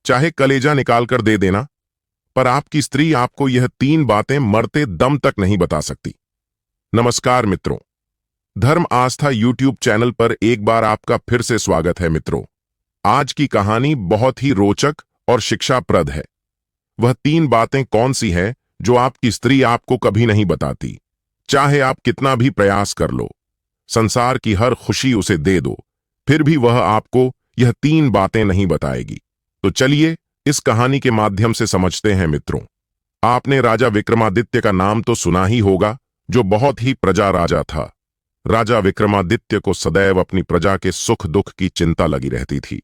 चाहे कलेजा निकाल कर दे देना, पर आपकी स्त्री आपको यह 3 बातें मरते दम तक नहीं बता सकती। नमस्कार मित्रों, धर्म आस्था यूट्यूब चैनल पर एक बार आपका फिर से स्वागत है। मित्रों, आज की कहानी बहुत ही रोचक और शिक्षाप्रद है। वह 3 बातें कौन सी हैं जो आपकी स्त्री आपको कभी नहीं बताती, चाहे आप कितना भी प्रयास कर लो, संसार की हर खुशी उसे दे दो, फिर भी वह आपको यह 3 बातें नहीं बताएगी। तो चलिए इस कहानी के माध्यम से समझते हैं। मित्रों, आपने राजा विक्रमादित्य का नाम तो सुना ही होगा, जो बहुत ही प्रजा राजा था। राजा विक्रमादित्य को सदैव अपनी प्रजा के सुख दुख की चिंता लगी रहती थी।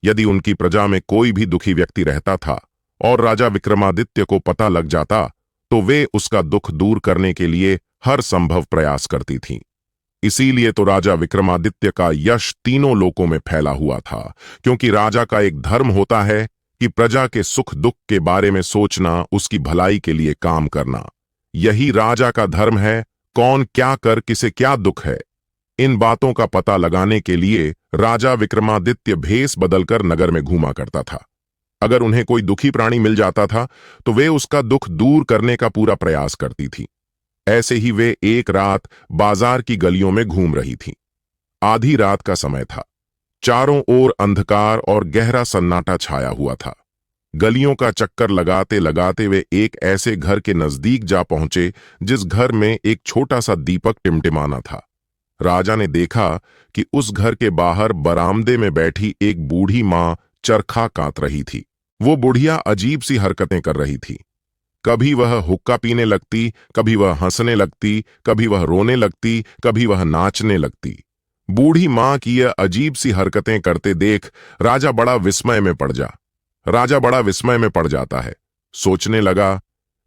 यदि उनकी प्रजा में कोई भी दुखी व्यक्ति रहता था और राजा विक्रमादित्य को पता लग जाता, तो वे उसका दुख दूर करने के लिए हर संभव प्रयास करती थीं। इसीलिए तो राजा विक्रमादित्य का यश तीनों लोकों में फैला हुआ था, क्योंकि राजा का एक धर्म होता है कि प्रजा के सुख दुख के बारे में सोचना, उसकी भलाई के लिए काम करना। यही राजा का धर्म है। कौन क्या कर किसे क्या दुख है, इन बातों का पता लगाने के लिए राजा विक्रमादित्य भेष बदलकर नगर में घूमा करता था। अगर उन्हें कोई दुखी प्राणी मिल जाता था तो वे उसका दुख दूर करने का पूरा प्रयास करती थी। ऐसे ही वे एक रात बाजार की गलियों में घूम रही थीं। आधी रात का समय था। चारों ओर अंधकार और गहरा सन्नाटा छाया हुआ था। गलियों का चक्कर लगाते लगाते वे एक ऐसे घर के नजदीक जा पहुंचे जिस घर में एक छोटा सा दीपक टिमटिमाना था। राजा ने देखा कि उस घर के बाहर बरामदे में बैठी एक बूढ़ी मां चरखा कात रही थी। वो बुढ़िया अजीब सी हरकतें कर रही थी। कभी वह हुक्का पीने लगती, कभी वह हंसने लगती, कभी वह रोने लगती, कभी वह नाचने लगती। बूढ़ी मां की यह अजीब सी हरकतें करते देख राजा बड़ा विस्मय में पड़ जाता है। सोचने लगा,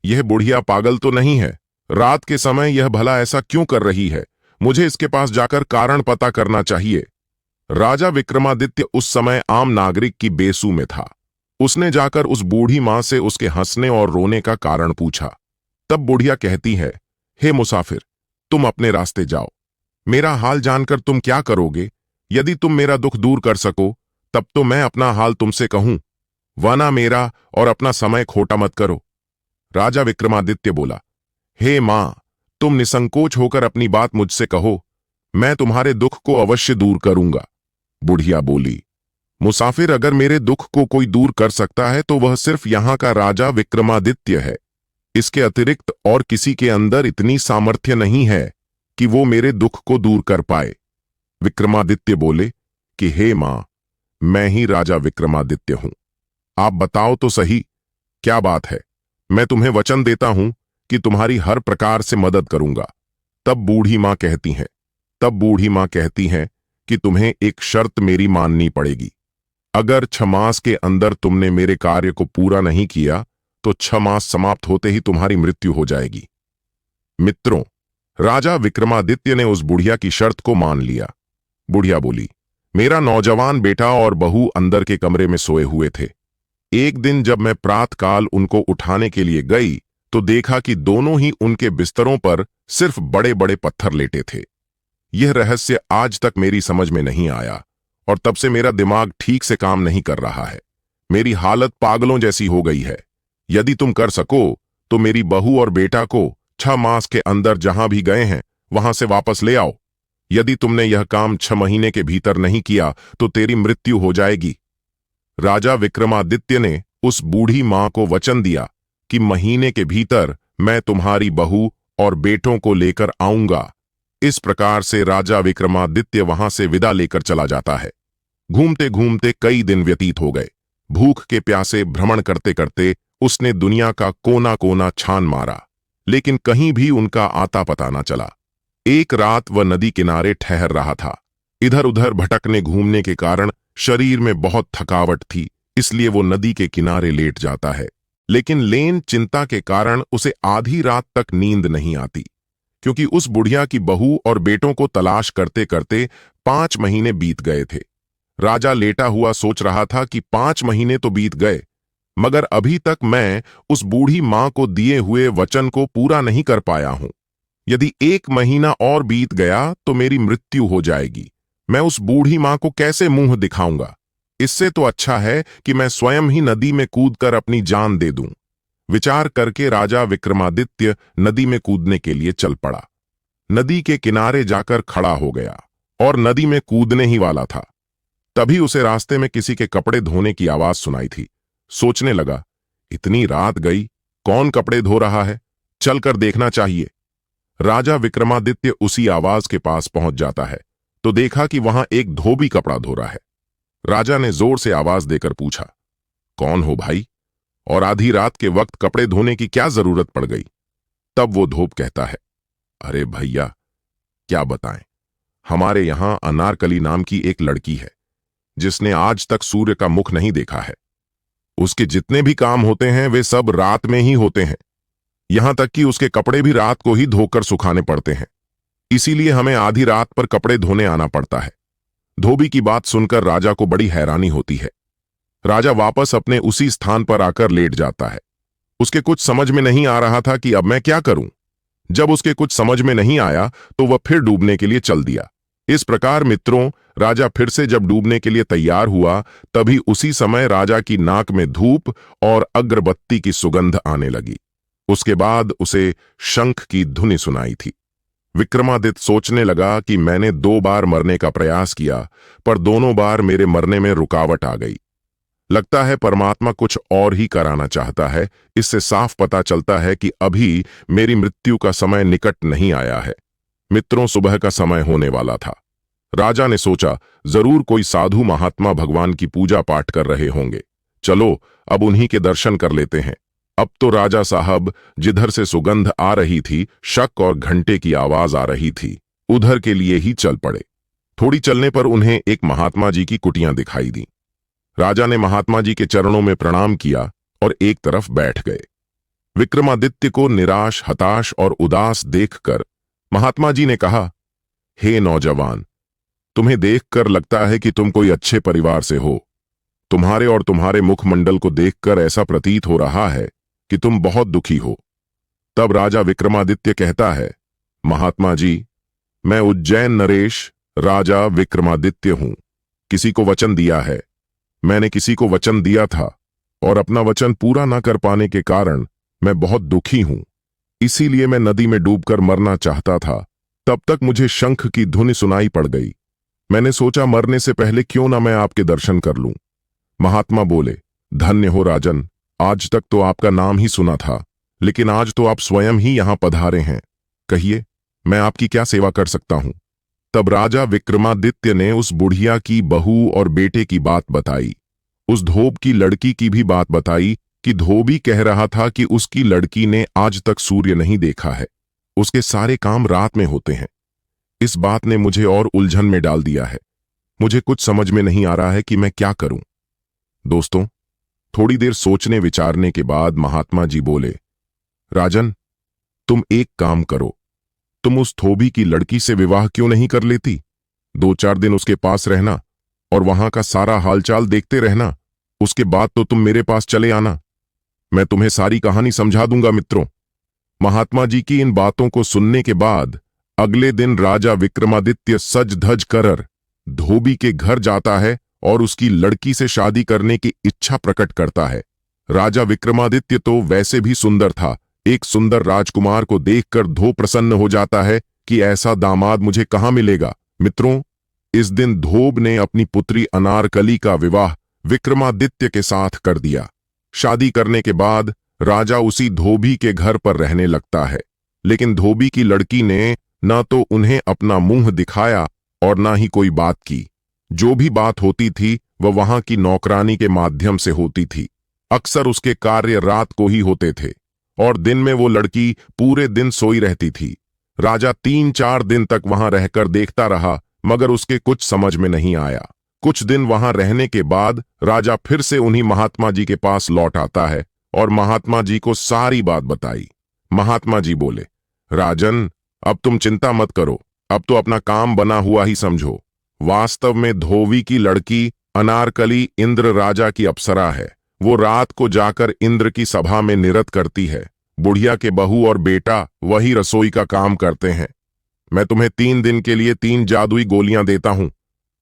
यह बुढ़िया पागल तो नहीं है? रात के समय यह भला ऐसा क्यों कर रही है? मुझे इसके पास जाकर कारण पता करना चाहिए। राजा विक्रमादित्य उस समय आम नागरिक की बेसू में था। उसने जाकर उस बूढ़ी मां से उसके हंसने और रोने का कारण पूछा। तब बुढ़िया कहती है, हे मुसाफिर, तुम अपने रास्ते जाओ। मेरा हाल जानकर तुम क्या करोगे? यदि तुम मेरा दुख दूर कर सको तब तो मैं अपना हाल तुमसे कहूं, वरना मेरा और अपना समय खोटा मत करो। राजा विक्रमादित्य बोला, हे मां, तुम निसंकोच होकर अपनी बात मुझसे कहो, मैं तुम्हारे दुख को अवश्य दूर करूंगा। बुढ़िया बोली, मुसाफिर, अगर मेरे दुख को कोई दूर कर सकता है तो वह सिर्फ यहां का राजा विक्रमादित्य है। इसके अतिरिक्त और किसी के अंदर इतनी सामर्थ्य नहीं है कि वो मेरे दुख को दूर कर पाए। विक्रमादित्य बोले कि हे मां, मैं ही राजा विक्रमादित्य हूं। आप बताओ तो सही, क्या बात है? मैं तुम्हें वचन देता हूं कि तुम्हारी हर प्रकार से मदद करूंगा। तब बूढ़ी मां कहती हैं कि तुम्हें एक शर्त मेरी माननी पड़ेगी। अगर 6 मास के अंदर तुमने मेरे कार्य को पूरा नहीं किया तो 6 मास समाप्त होते ही तुम्हारी मृत्यु हो जाएगी। मित्रों, राजा विक्रमादित्य ने उस बुढ़िया की शर्त को मान लिया। बुढ़िया बोली, मेरा नौजवान बेटा और बहू अंदर के कमरे में सोए हुए थे। एक दिन जब मैं प्रातःकाल उनको उठाने के लिए गई तो देखा कि दोनों ही उनके बिस्तरों पर सिर्फ बड़े बड़े पत्थर लेटे थे। यह रहस्य आज तक मेरी समझ में नहीं आया और तब से मेरा दिमाग ठीक से काम नहीं कर रहा है। मेरी हालत पागलों जैसी हो गई है। यदि तुम कर सको तो मेरी बहू और बेटा को 6 मास के अंदर जहां भी गए हैं वहां से वापस ले आओ। यदि तुमने यह काम 6 महीने के भीतर नहीं किया तो तेरी मृत्यु हो जाएगी। राजा विक्रमादित्य ने उस बूढ़ी मां को वचन दिया कि महीने के भीतर मैं तुम्हारी बहू और बेटों को लेकर आऊंगा। इस प्रकार से राजा विक्रमादित्य वहां से विदा लेकर चला जाता है। घूमते घूमते कई दिन व्यतीत हो गए। भूख के प्यासे भ्रमण करते करते उसने दुनिया का कोना कोना छान मारा, लेकिन कहीं भी उनका आता पता न चला। एक रात वह नदी किनारे ठहर रहा था। इधर उधर भटकने घूमने के कारण शरीर में बहुत थकावट थी, इसलिए वो नदी के किनारे लेट जाता है। लेकिन लेन चिंता के कारण उसे आधी रात तक नींद नहीं आती, क्योंकि उस बुढ़िया की बहू और बेटों को तलाश करते करते 5 महीने बीत गए थे। राजा लेटा हुआ सोच रहा था कि 5 महीने तो बीत गए, मगर अभी तक मैं उस बूढ़ी मां को दिए हुए वचन को पूरा नहीं कर पाया हूं। यदि 1 महीना और बीत गया तो मेरी मृत्यु हो जाएगी। मैं उस बूढ़ी मां को कैसे मुंह दिखाऊंगा? इससे तो अच्छा है कि मैं स्वयं ही नदी में कूदकर अपनी जान दे दूं। विचार करके राजा विक्रमादित्य नदी में कूदने के लिए चल पड़ा। नदी के किनारे जाकर खड़ा हो गया और नदी में कूदने ही वाला था। तभी उसे रास्ते में किसी के कपड़े धोने की आवाज सुनाई थी। सोचने लगा, इतनी रात गई, कौन कपड़े धो रहा है, चलकर देखना चाहिए। राजा विक्रमादित्य उसी आवाज के पास पहुंच जाता है तो देखा कि वहां एक धोबी कपड़ा धो रहा है। राजा ने जोर से आवाज देकर पूछा, कौन हो भाई, और आधी रात के वक्त कपड़े धोने की क्या जरूरत पड़ गई? तब वो धोब कहता है, अरे भैया, क्या बताएं, हमारे यहां अनारकली नाम की एक लड़की है जिसने आज तक सूर्य का मुख नहीं देखा है। उसके जितने भी काम होते हैं वे सब रात में ही होते हैं। यहां तक कि उसके कपड़े भी रात को ही धोकर सुखाने पड़ते हैं। इसीलिए हमें आधी रात पर कपड़े धोने आना पड़ता है। धोबी की बात सुनकर राजा को बड़ी हैरानी होती है। राजा वापस अपने उसी स्थान पर आकर लेट जाता है। उसके कुछ समझ में नहीं आ रहा था कि अब मैं क्या करूं। जब उसके कुछ समझ में नहीं आया तो वह फिर डूबने के लिए चल दिया। इस प्रकार मित्रों, राजा फिर से जब डूबने के लिए तैयार हुआ तभी उसी समय राजा की नाक में धूप और अगरबत्ती की सुगंध आने लगी। उसके बाद उसे शंख की धुनी सुनाई थी। विक्रमादित्य सोचने लगा कि मैंने 2 बार मरने का प्रयास किया पर दोनों बार मेरे मरने में रुकावट आ गई। लगता है परमात्मा कुछ और ही कराना चाहता है। इससे साफ पता चलता है कि अभी मेरी मृत्यु का समय निकट नहीं आया है। मित्रों, सुबह का समय होने वाला था। राजा ने सोचा, जरूर कोई साधु महात्मा भगवान की पूजा पाठ कर रहे होंगे। चलो अब उन्हीं के दर्शन कर लेते हैं। अब तो राजा साहब जिधर से सुगंध आ रही थी, शक और घंटे की आवाज आ रही थी, उधर के लिए ही चल पड़े। थोड़ी चलने पर उन्हें एक महात्मा जी की कुटियां दिखाई दी। राजा ने महात्मा जी के चरणों में प्रणाम किया और एक तरफ बैठ गए। विक्रमादित्य को निराश, हताश और उदास देखकर महात्मा जी ने कहा, हे नौजवान, तुम्हें देखकर लगता है कि तुम कोई अच्छे परिवार से हो। तुम्हारे और तुम्हारे मुखमंडल को देखकर ऐसा प्रतीत हो रहा है कि तुम बहुत दुखी हो। तब राजा विक्रमादित्य कहता है, महात्मा जी, मैं उज्जैन नरेश राजा विक्रमादित्य हूं। किसी को वचन दिया है। मैंने किसी को वचन दिया था और अपना वचन पूरा न कर पाने के कारण मैं बहुत दुखी हूं। इसीलिए मैं नदी में डूबकर मरना चाहता था। तब तक मुझे शंख की धुनी सुनाई पड़ गई। मैंने सोचा मरने से पहले क्यों ना मैं आपके दर्शन कर लूं। महात्मा बोले, धन्य हो राजन, आज तक तो आपका नाम ही सुना था, लेकिन आज तो आप स्वयं ही यहां पधारे हैं। कहिए, मैं आपकी क्या सेवा कर सकता हूं? तब राजा विक्रमादित्य ने उस बुढ़िया की बहू और बेटे की बात बताई। उस धोब की लड़की की भी बात बताई कि धोबी कह रहा था कि उसकी लड़की ने आज तक सूर्य नहीं देखा है। उसके सारे काम रात में होते हैं। इस बात ने मुझे और उलझन में डाल दिया है। मुझे कुछ समझ में नहीं आ रहा है कि मैं क्या करूं। दोस्तों, थोड़ी देर सोचने विचारने के बाद महात्मा जी बोले, राजन, तुम एक काम करो, तुम उस धोबी की लड़की से विवाह क्यों नहीं कर लेती? 2-4 दिन उसके पास रहना और वहां का सारा हालचाल देखते रहना। उसके बाद तो तुम मेरे पास चले आना। मैं तुम्हें सारी कहानी समझा दूंगा। मित्रों, महात्मा जी की इन बातों को सुनने के बाद अगले दिन राजा विक्रमादित्य सज धज कर धोबी के घर जाता है और उसकी लड़की से शादी करने की इच्छा प्रकट करता है। राजा विक्रमादित्य तो वैसे भी सुंदर था। एक सुंदर राजकुमार को देखकर धोब प्रसन्न हो जाता है कि ऐसा दामाद मुझे कहां मिलेगा। मित्रों, इस दिन धोब ने अपनी पुत्री अनारकली का विवाह विक्रमादित्य के साथ कर दिया। शादी करने के बाद राजा उसी धोबी के घर पर रहने लगता है। लेकिन धोबी की लड़की ने न तो उन्हें अपना मुंह दिखाया और ना ही कोई बात की। जो भी बात होती थी वह वहां की नौकरानी के माध्यम से होती थी। अक्सर उसके कार्य रात को ही होते थे और दिन में वो लड़की पूरे दिन सोई रहती थी। राजा 3-4 दिन तक वहां रहकर देखता रहा, मगर उसके कुछ समझ में नहीं आया। कुछ दिन वहां रहने के बाद राजा फिर से उन्हीं महात्मा जी के पास लौट आता है और महात्मा जी को सारी बात बताई। महात्मा जी बोले, राजन, अब तुम चिंता मत करो, अब तो अपना काम बना हुआ ही समझो। वास्तव में धोबी की लड़की अनारकली इंद्र राजा की अप्सरा है। वो रात को जाकर इंद्र की सभा में नृत्य करती है। बुढ़िया के बहू और बेटा वही रसोई का काम करते हैं। मैं तुम्हें 3 दिन के लिए 3 जादुई गोलियां देता हूं।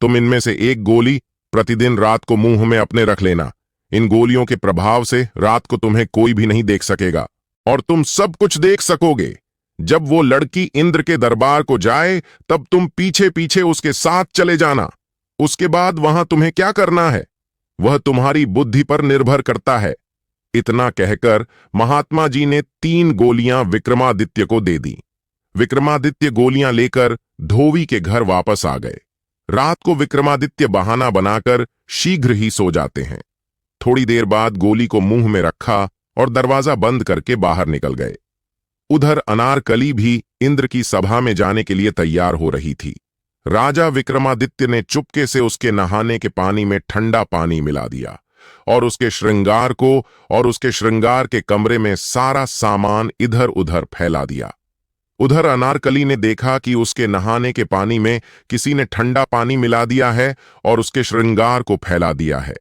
तुम इनमें से एक गोली प्रतिदिन रात को मुंह में अपने रख लेना। इन गोलियों के प्रभाव से रात को तुम्हें कोई भी नहीं देख सकेगा और तुम सब कुछ देख सकोगे। जब वो लड़की इंद्र के दरबार को जाए तब तुम पीछे पीछे उसके साथ चले जाना। उसके बाद वहां तुम्हें क्या करना है वह तुम्हारी बुद्धि पर निर्भर करता है। इतना कहकर महात्मा जी ने 3 गोलियां विक्रमादित्य को दे दी। विक्रमादित्य गोलियां लेकर धोबी के घर वापस आ गए। रात को विक्रमादित्य बहाना बनाकर शीघ्र ही सो जाते हैं। थोड़ी देर बाद गोली को मुंह में रखा और दरवाजा बंद करके बाहर निकल गए। उधर अनारकली भी इंद्र की सभा में जाने के लिए तैयार हो रही थी। राजा विक्रमादित्य ने चुपके से उसके नहाने के पानी में ठंडा पानी मिला दिया और उसके श्रृंगार के कमरे में सारा सामान इधर उधर फैला दिया। उधर अनारकली ने देखा कि उसके नहाने के पानी में किसी ने ठंडा पानी मिला दिया है और उसके श्रृंगार को फैला दिया है।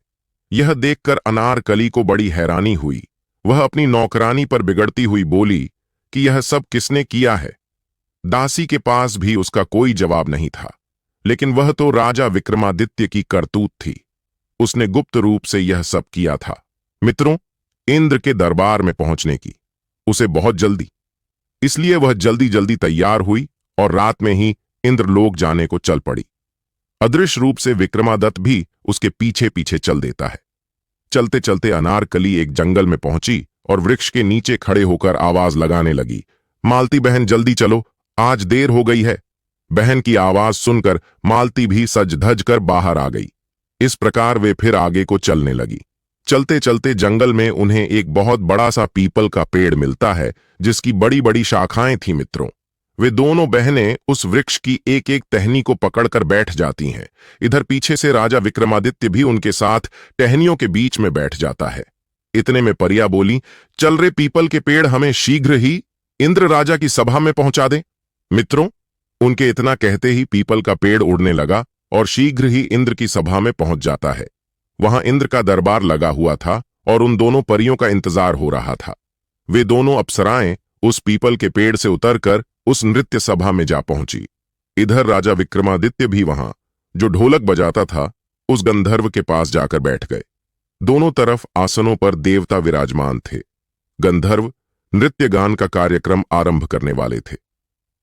यह देखकर अनारकली को बड़ी हैरानी हुई। वह अपनी नौकरानी पर बिगड़ती हुई बोली कि यह सब किसने किया है। दासी के पास भी उसका कोई जवाब नहीं था, लेकिन वह तो राजा विक्रमादित्य की करतूत थी। उसने गुप्त रूप से यह सब किया था। मित्रों, इंद्र के दरबार में पहुंचने की उसे बहुत जल्दी, इसलिए वह जल्दी जल्दी तैयार हुई और रात में ही इंद्रलोक जाने को चल पड़ी। अदृश्य रूप से विक्रमादत्त भी उसके पीछे पीछे चल देता है। चलते चलते अनारकली एक जंगल में पहुंची और वृक्ष के नीचे खड़े होकर आवाज लगाने लगी, मालती बहन जल्दी चलो, आज देर हो गई है। बहन की आवाज सुनकर मालती भी सज धज कर बाहर आ गई। इस प्रकार वे फिर आगे को चलने लगी। चलते चलते जंगल में उन्हें एक बहुत बड़ा सा पीपल का पेड़ मिलता है जिसकी बड़ी बड़ी शाखाएं थी। मित्रों, वे दोनों बहनें उस वृक्ष की एक एक टहनी को पकड़कर बैठ जाती हैं। इधर पीछे से राजा विक्रमादित्य भी उनके साथ टहनियों के बीच में बैठ जाता है। इतने में परिया बोली, चल रे पीपल के पेड़, हमें शीघ्र ही इंद्र राजा की सभा में पहुंचा दे। मित्रों, उनके इतना कहते ही पीपल का पेड़ उड़ने लगा और शीघ्र ही इंद्र की सभा में पहुंच जाता है। वहां इंद्र का दरबार लगा हुआ था और उन दोनों परियों का इंतजार हो रहा था। वे दोनों अप्सराएं उस पीपल के पेड़ से उतरकर उस नृत्य सभा में जा पहुंची। इधर राजा विक्रमादित्य भी वहां, जो ढोलक बजाता था, उस गंधर्व के पास जाकर बैठ गए। दोनों तरफ आसनों पर देवता विराजमान थे। गंधर्व नृत्य गान का कार्यक्रम आरंभ करने वाले थे।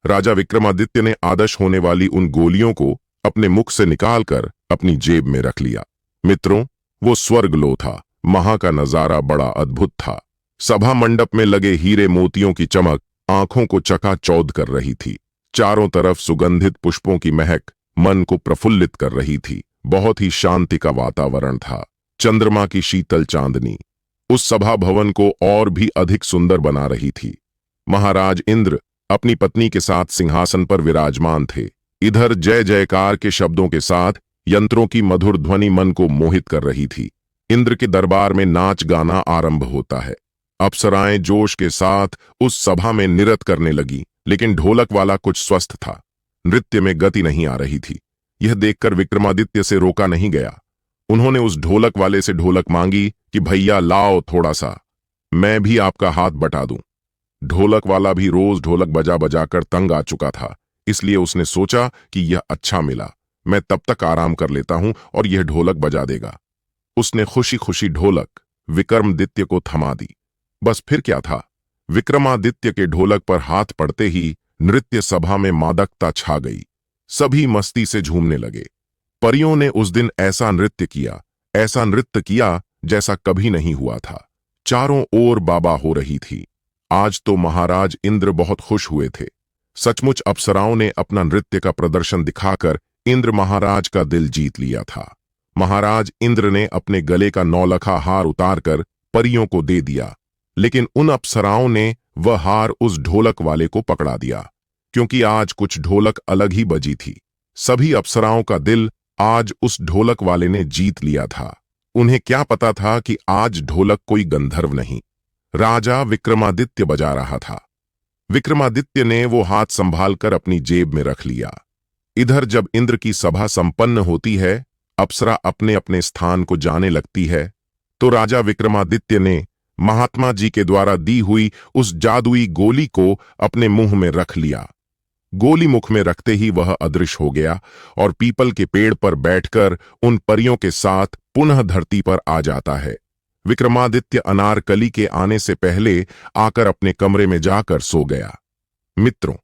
राजा विक्रमादित्य ने आदश होने वाली उन गोलियों को अपने मुख से निकालकर अपनी जेब में रख लिया। मित्रों, वो स्वर्गलोक था। वहां का नजारा बड़ा अद्भुत था। सभा मंडप में लगे हीरे मोतियों की चमक आंखों को चकाचौंध कर रही थी। चारों तरफ सुगंधित पुष्पों की महक मन को प्रफुल्लित कर रही थी। बहुत ही शांति का वातावरण था। चंद्रमा की शीतल चांदनी उस सभा भवन को और भी अधिक सुंदर बना रही थी। महाराज इंद्र अपनी पत्नी के साथ सिंहासन पर विराजमान थे। इधर जय जयकार के शब्दों के साथ यंत्रों की मधुर ध्वनि मन को मोहित कर रही थी। इंद्र के दरबार में नाच गाना आरंभ होता है। अप्सराएं जोश के साथ उस सभा में नृत्य करने लगी, लेकिन ढोलक वाला कुछ स्वस्थ था। नृत्य में गति नहीं आ रही थी। यह देखकर विक्रमादित्य से रोका नहीं गया। उन्होंने उस ढोलक वाले से ढोलक मांगी कि भैया लाओ थोड़ा सा, मैं भी आपका हाथ बटा दूं। ढोलक वाला भी रोज ढोलक बजा बजाकर तंग आ चुका था, इसलिए उसने सोचा कि यह अच्छा मिला, मैं तब तक आराम कर लेता हूं और यह ढोलक बजा देगा। उसने खुशी खुशी ढोलक विक्रमादित्य को थमा दी। बस फिर क्या था, विक्रमादित्य के ढोलक पर हाथ पड़ते ही नृत्य सभा में मादकता छा गई। सभी मस्ती से झूमने लगे। परियों ने उस दिन ऐसा नृत्य किया जैसा कभी नहीं हुआ था। चारों ओर बाबा हो रही थी। आज तो महाराज इंद्र बहुत खुश हुए थे। सचमुच अप्सराओं ने अपना नृत्य का प्रदर्शन दिखाकर इंद्र महाराज का दिल जीत लिया था। महाराज इंद्र ने अपने गले का नौलखा हार उतारकर परियों को दे दिया, लेकिन उन अप्सराओं ने वह हार उस ढोलक वाले को पकड़ा दिया, क्योंकि आज कुछ ढोलक अलग ही बजी थी। सभी अप्सराओं का दिल आज उस ढोलक वाले ने जीत लिया था। उन्हें क्या पता था कि आज ढोलक कोई गंधर्व नहीं, राजा विक्रमादित्य बजा रहा था। विक्रमादित्य ने वो हाथ संभालकर अपनी जेब में रख लिया। इधर जब इंद्र की सभा संपन्न होती है, अप्सरा अपने अपने स्थान को जाने लगती है, तो राजा विक्रमादित्य ने महात्मा जी के द्वारा दी हुई उस जादुई गोली को अपने मुंह में रख लिया। गोली मुख में रखते ही वह अदृश्य हो गया और पीपल के पेड़ पर बैठकर उन परियों के साथ पुनः धरती पर आ जाता है। विक्रमादित्य अनारकली के आने से पहले आकर अपने कमरे में जाकर सो गया। मित्रों,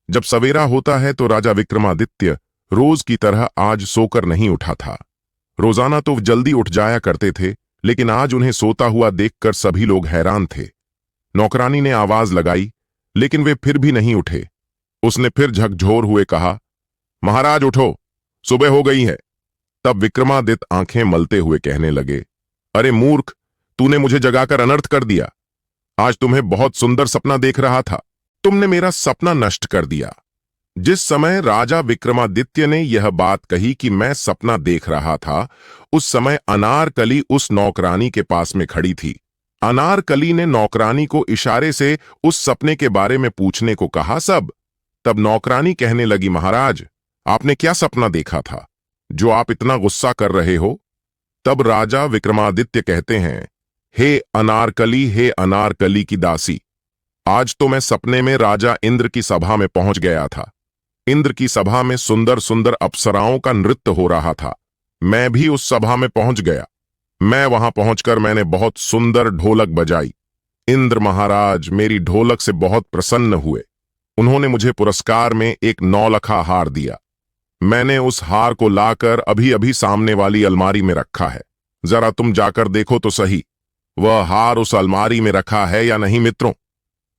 जब सवेरा होता है तो राजा विक्रमादित्य रोज की तरह आज सोकर नहीं उठा था। रोजाना तो जल्दी उठ जाया करते थे, लेकिन आज उन्हें सोता हुआ देखकर सभी लोग हैरान थे। नौकरानी ने आवाज लगाई, लेकिन वे फिर भी नहीं उठे। उसने फिर झकझोर हुए कहा, महाराज उठो, सुबह हो गई है। तब विक्रमादित्य आंखें मलते हुए कहने लगे, अरे मूर्ख, तूने मुझे जगाकर अनर्थ कर दिया। आज तुम्हें बहुत सुंदर सपना देख रहा था, तुमने मेरा सपना नष्ट कर दिया। जिस समय राजा विक्रमादित्य ने यह बात कही कि मैं सपना देख रहा था, उस समय अनारकली उस नौकरानी के पास में खड़ी थी। अनारकली ने नौकरानी को इशारे से उस सपने के बारे में पूछने को कहा। तब नौकरानी कहने लगी, महाराज, आपने क्या सपना देखा था जो आप इतना गुस्सा कर रहे हो? तब राजा विक्रमादित्य कहते हैं, हे अनारकली की दासी, आज तो मैं सपने में राजा इंद्र की सभा में पहुंच गया था। इंद्र की सभा में सुंदर सुंदर अप्सराओं का नृत्य हो रहा था। मैं भी उस सभा में पहुंच गया। मैं वहां पहुंचकर मैंने बहुत सुंदर ढोलक बजाई। इंद्र महाराज मेरी ढोलक से बहुत प्रसन्न हुए। उन्होंने मुझे पुरस्कार में एक 9 हार दिया। मैंने उस हार को लाकर अभी अभी सामने वाली अलमारी में रखा है। जरा तुम जाकर देखो तो सही, वह हार उस अलमारी में रखा है या नहीं। मित्रों,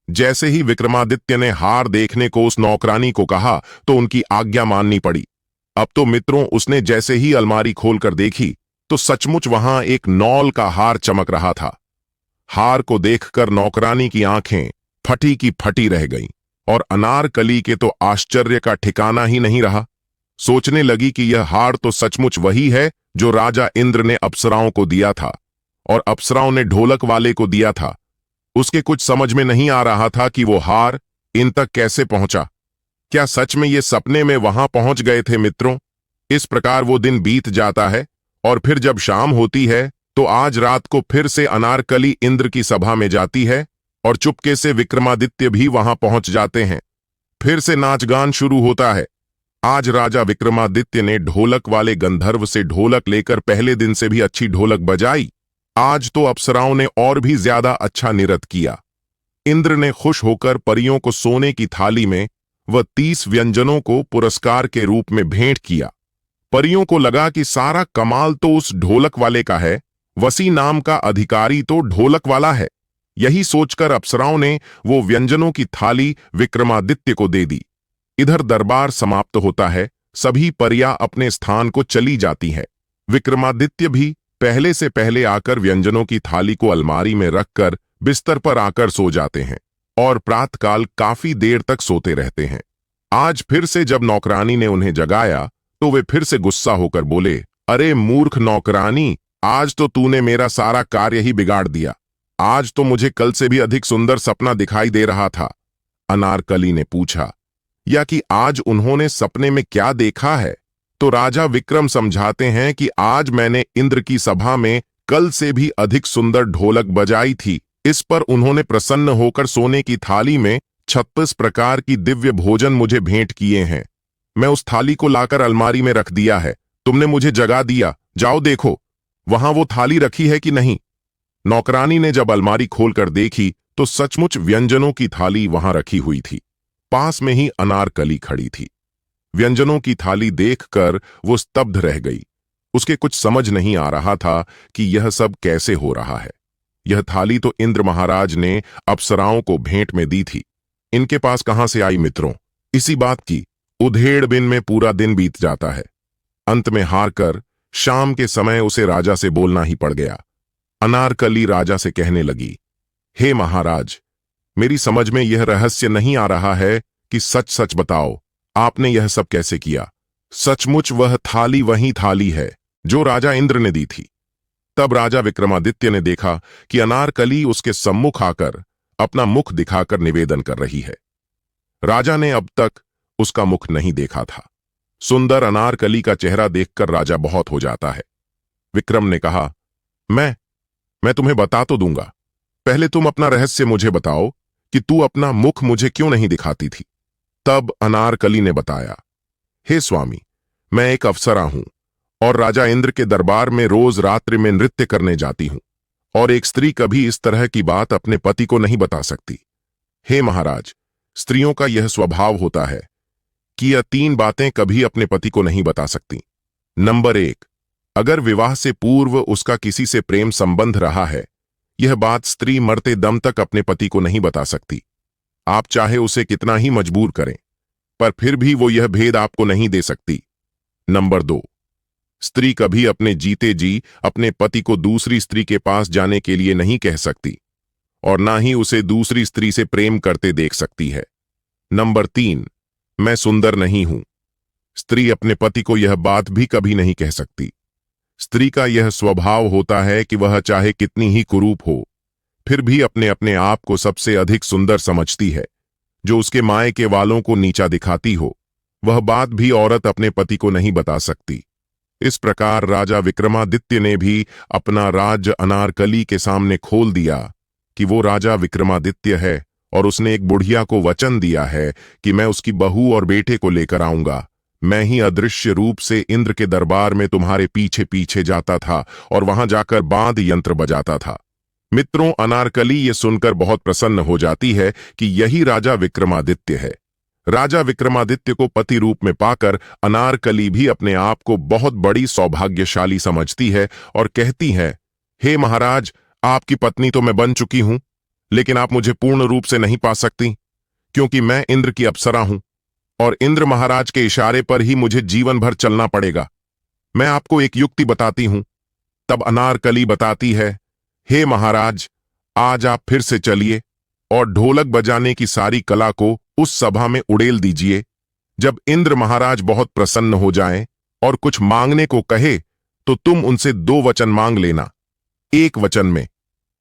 जैसे ही विक्रमादित्य ने हार देखने को उस नौकरानी को कहा तो उनकी आज्ञा माननी पड़ी। अब तो मित्रों, उसने जैसे ही अलमारी खोलकर देखी तो सचमुच वहां एक 9 का हार चमक रहा था। हार को देखकर नौकरानी की आंखें फटी की फटी रह गईं और अनारकली के तो आश्चर्य का ठिकाना ही नहीं रहा। सोचने लगी कि यह हार तो सचमुच वही है जो राजा इंद्र ने अप्सराओं को दिया था और अप्सराओं ने ढोलक वाले को दिया था। उसके कुछ समझ में नहीं आ रहा था कि वो हार इन तक कैसे पहुंचा। क्या सच में ये सपने में वहां पहुंच गए थे? मित्रों, इस प्रकार वो दिन बीत जाता है और फिर जब शाम होती है तो आज रात को फिर से अनारकली इंद्र की सभा में जाती है और चुपके से विक्रमादित्य भी वहां पहुंच जाते हैं। फिर से नाचगान शुरू होता है। आज राजा विक्रमादित्य ने ढोलक वाले गंधर्व से ढोलक लेकर पहले दिन से भी अच्छी ढोलक बजाई। आज तो अप्सराओं ने और भी ज्यादा अच्छा नृत्य किया। इंद्र ने खुश होकर परियों को सोने की थाली में वह 30 व्यंजनों को पुरस्कार के रूप में भेंट किया। परियों को लगा कि सारा कमाल तो उस ढोलक वाले का है, वसी नाम का अधिकारी तो ढोलक वाला है। यही सोचकर अप्सराओं ने वो व्यंजनों की थाली विक्रमादित्य को दे दी। इधर दरबार समाप्त होता है। सभी परियां अपने स्थान को चली जाती हैं। विक्रमादित्य भी पहले से पहले आकर व्यंजनों की थाली को अलमारी में रखकर बिस्तर पर आकर सो जाते हैं और प्रातःकाल काफी देर तक सोते रहते हैं। आज फिर से जब नौकरानी ने उन्हें जगाया तो वे फिर से गुस्सा होकर बोले, अरे मूर्ख नौकरानी, आज तो तूने मेरा सारा कार्य ही बिगाड़ दिया। आज तो मुझे कल से भी अधिक सुंदर सपना दिखाई दे रहा था। अनारकली ने पूछा, या कि आज उन्होंने सपने में क्या देखा है? तो राजा विक्रम समझाते हैं कि आज मैंने इंद्र की सभा में कल से भी अधिक सुंदर ढोलक बजाई थी। इस पर उन्होंने प्रसन्न होकर सोने की थाली में 36 प्रकार की दिव्य भोजन मुझे भेंट किए हैं। मैं उस थाली को लाकर अलमारी में रख दिया है। तुमने मुझे जगा दिया, जाओ देखो वहां वो थाली रखी है कि नहीं। नौकरानी ने जब अलमारी खोलकर देखी तो सचमुच व्यंजनों की थाली वहां रखी हुई थी। पास में ही अनारकली खड़ी थी। व्यंजनों की थाली देखकर वो स्तब्ध रह गई। उसके कुछ समझ नहीं आ रहा था कि यह सब कैसे हो रहा है। यह थाली तो इंद्र महाराज ने अप्सराओं को भेंट में दी थी। इनके पास कहां से आई? मित्रों, इसी बात की उधेड़-बिन में पूरा दिन बीत जाता है। अंत में हारकर शाम के समय उसे राजा से बोलना ही पड़ गया। अनारकली राजा से कहने लगी, हे महाराज, मेरी समझ में यह रहस्य नहीं आ रहा है कि सच सच बताओ, आपने यह सब कैसे किया? सचमुच वह थाली वही थाली है जो राजा इंद्र ने दी थी। तब राजा विक्रमादित्य ने देखा कि अनारकली उसके सम्मुख आकर अपना मुख दिखाकर निवेदन कर रही है। राजा ने अब तक उसका मुख नहीं देखा था। सुंदर अनारकली का चेहरा देखकर राजा बहुत हो जाता है। विक्रम ने कहा, मैं तुम्हें बता तो दूंगा, पहले तुम अपना रहस्य मुझे बताओ कि तू अपना मुख मुझे क्यों नहीं दिखाती थी। तब अनारकली ने बताया, हे स्वामी, मैं एक अप्सरा हूं और राजा इंद्र के दरबार में रोज रात्रि में नृत्य करने जाती हूं, और एक स्त्री कभी इस तरह की बात अपने पति को नहीं बता सकती। हे महाराज, स्त्रियों का यह स्वभाव होता है कि यह 3 बातें कभी अपने पति को नहीं बता सकती। नंबर 1, अगर विवाह से पूर्व उसका किसी से प्रेम संबंध रहा है, यह बात स्त्री मरते दम तक अपने पति को नहीं बता सकती। आप चाहे उसे कितना ही मजबूर करें, पर फिर भी वो यह भेद आपको नहीं दे सकती। नंबर 2, स्त्री कभी अपने जीते जी अपने पति को दूसरी स्त्री के पास जाने के लिए नहीं कह सकती, और ना ही उसे दूसरी स्त्री से प्रेम करते देख सकती है। नंबर 3, मैं सुंदर नहीं हूं। स्त्री अपने पति को यह बात भी कभी नहीं कह सकती। स्त्री का यह स्वभाव होता है कि वह चाहे कितनी ही कुरूप हो, फिर भी अपने अपने आप को सबसे अधिक सुंदर समझती है। जो उसके मायके वालों को नीचा दिखाती हो, वह बात भी औरत अपने पति को नहीं बता सकती। इस प्रकार राजा विक्रमादित्य ने भी अपना राज्य अनारकली के सामने खोल दिया कि वो राजा विक्रमादित्य है, और उसने एक बुढ़िया को वचन दिया है कि मैं उसकी बहू और बेटे को लेकर आऊंगा। मैं ही अदृश्य रूप से इंद्र के दरबार में तुम्हारे पीछे पीछे जाता था और वहां जाकर बांध यंत्र बजाता था। मित्रों, अनारकली ये सुनकर बहुत प्रसन्न हो जाती है कि यही राजा विक्रमादित्य है। राजा विक्रमादित्य को पति रूप में पाकर अनारकली भी अपने आप को बहुत बड़ी सौभाग्यशाली समझती है और कहती है, हे महाराज, आपकी पत्नी तो मैं बन चुकी हूं, लेकिन आप मुझे पूर्ण रूप से नहीं पा सकती, क्योंकि मैं इंद्र की अप्सरा हूं और इंद्र महाराज के इशारे पर ही मुझे जीवन भर चलना पड़ेगा। मैं आपको एक युक्ति बताती हूं। तब अनारकली बताती है, हे महाराज, आज आप फिर से चलिए और ढोलक बजाने की सारी कला को उस सभा में उड़ेल दीजिए। जब इंद्र महाराज बहुत प्रसन्न हो जाएं और कुछ मांगने को कहे, तो तुम उनसे 2 वचन मांग लेना। एक वचन में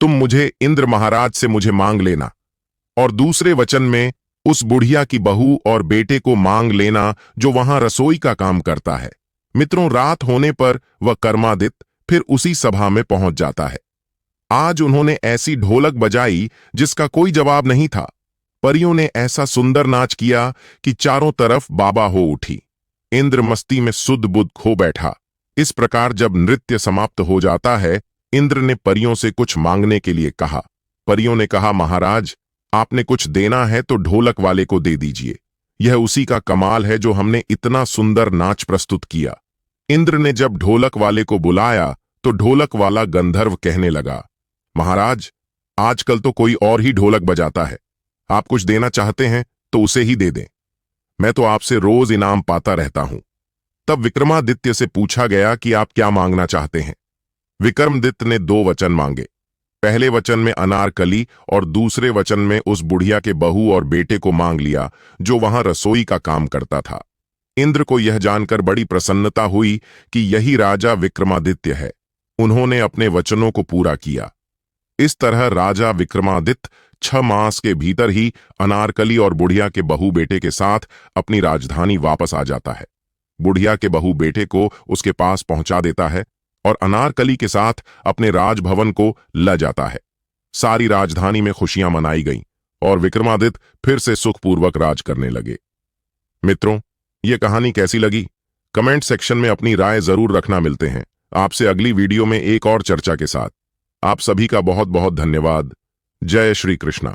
तुम मुझे इंद्र महाराज से मुझे मांग लेना, और दूसरे वचन में उस बुढ़िया की बहू और बेटे को मांग लेना जो वहां रसोई का काम करता है। मित्रों, रात होने पर वह कर्मादित्य फिर उसी सभा में पहुंच जाता है। आज उन्होंने ऐसी ढोलक बजाई जिसका कोई जवाब नहीं था। परियों ने ऐसा सुंदर नाच किया कि चारों तरफ बाबा हो उठी। इंद्र मस्ती में सुध बुध खो बैठा। इस प्रकार जब नृत्य समाप्त हो जाता है, इंद्र ने परियों से कुछ मांगने के लिए कहा। परियों ने कहा, महाराज, आपने कुछ देना है तो ढोलक वाले को दे दीजिए। यह उसी का कमाल है जो हमने इतना सुंदर नाच प्रस्तुत किया। इंद्र ने जब ढोलक वाले को बुलाया तो ढोलक वाला गंधर्व कहने लगा, महाराज, आजकल तो कोई और ही ढोलक बजाता है। आप कुछ देना चाहते हैं तो उसे ही दे दें। मैं तो आपसे रोज इनाम पाता रहता हूं। तब विक्रमादित्य से पूछा गया कि आप क्या मांगना चाहते हैं। विक्रमादित्य ने 2 वचन मांगे। पहले वचन में अनारकली और दूसरे वचन में उस बुढ़िया के बहू और बेटे को मांग लिया जो वहां रसोई का काम करता था। इंद्र को यह जानकर बड़ी प्रसन्नता हुई कि यही राजा विक्रमादित्य है। उन्होंने अपने वचनों को पूरा किया। इस तरह राजा विक्रमादित्य 6 मास के भीतर ही अनारकली और बुढ़िया के बहू बेटे के साथ अपनी राजधानी वापस आ जाता है। बुढ़िया के बहू बेटे को उसके पास पहुंचा देता है और अनारकली के साथ अपने राजभवन को ले जाता है। सारी राजधानी में खुशियां मनाई गईं और विक्रमादित्य फिर से सुखपूर्वक राज करने लगे। मित्रों, ये कहानी कैसी लगी? कमेंट सेक्शन में अपनी राय जरूर रखना। मिलते हैं आपसे अगली वीडियो में एक और चर्चा के साथ। आप सभी का बहुत बहुत धन्यवाद। जय श्री कृष्णा।